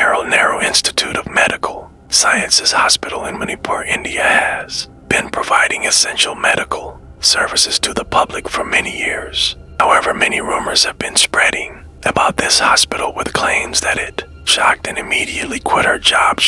Narrow Institute of Medical Sciences Hospital in Manipur, India has been providing essential medical services to the public for many years. However, many rumors have been spreading about this hospital with claims that it shocked and immediately quit her job.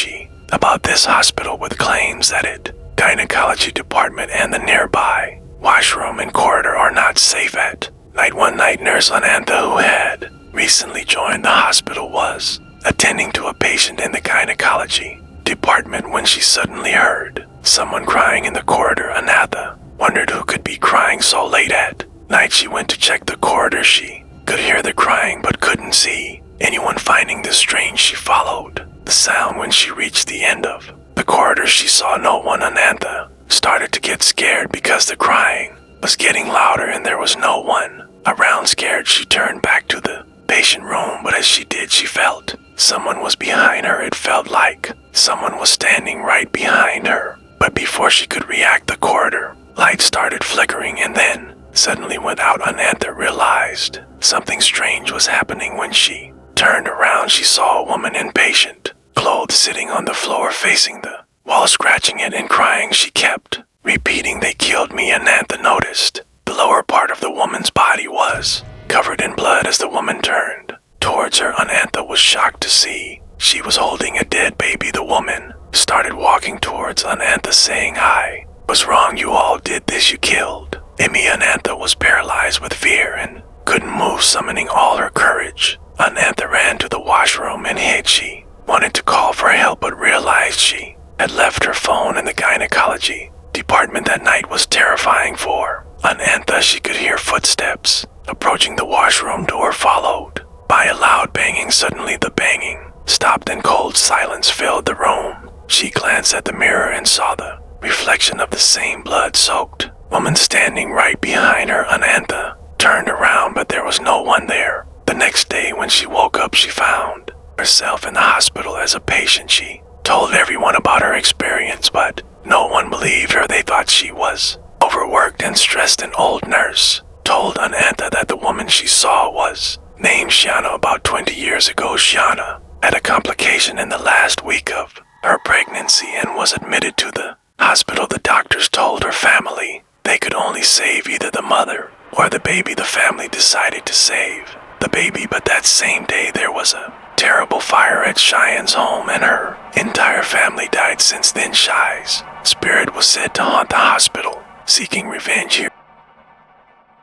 Gynecology Department and the nearby washroom and corridor are not safe at night. One night nurse Anantha, who had recently joined the hospital, was attending to a patient in the gynecology department when she suddenly heard someone crying in the corridor. Anantha wondered who could be crying so late at night. She went to check the corridor. She could hear the crying but couldn't see anyone. Finding this strange, she followed the sound. When she reached the end of the corridor, she saw no one. Anantha started to get scared because the crying was getting louder and there was no one around. Scared, she turned back to the patient room, but as she did, she felt someone was behind her. It felt like someone was standing right behind her. But before she could react, the corridor light started flickering and then suddenly went out. Anantha realized something strange was happening. When she turned around, she saw a woman in patient clothes sitting on the floor facing the wall, scratching it and crying. She kept repeating, "They killed me." Anantha noticed the lower part of the woman's body was covered in blood. As the woman turned towards her, Anantha was shocked to see she was holding a dead baby. The woman started walking towards Anantha saying, "I was wrong. You all did this. You killed me." Anantha was paralyzed with fear and couldn't move. Summoning all her courage, Anantha ran to the washroom and hid. She wanted to call for help but realized she had left her phone in the gynecology department. That night was terrifying for Anantha. She could hear footsteps approaching the washroom door, followed by a loud banging. Suddenly the banging stopped and cold silence filled the room. She glanced at the mirror and saw the reflection of the same blood-soaked woman standing right behind her. Anantha turned around, but there was no one there. The next day when she woke up, she found herself in the hospital as a patient. She told everyone about her experience, but no one believed her. They thought she was overworked and stressed. An old nurse told Anantha that the woman she saw was named Shyana. About 20 years ago, Shyana had a complication in the last week of her pregnancy and was admitted to the hospital. The doctors told her family they could only save either the mother or the baby. The family decided to save the baby, but that same day there was a terrible fire at Shyana's home and her entire family died. Since then, Shy's spirit was said to haunt the hospital, seeking revenge. Here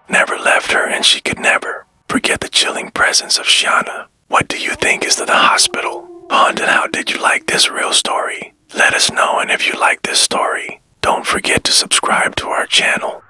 never left her and she could never forget the chilling presence of Shyana. What do you think? Is the hospital haunted? How did you like this real story? Let us know, and if you like this story, don't forget to subscribe to our channel.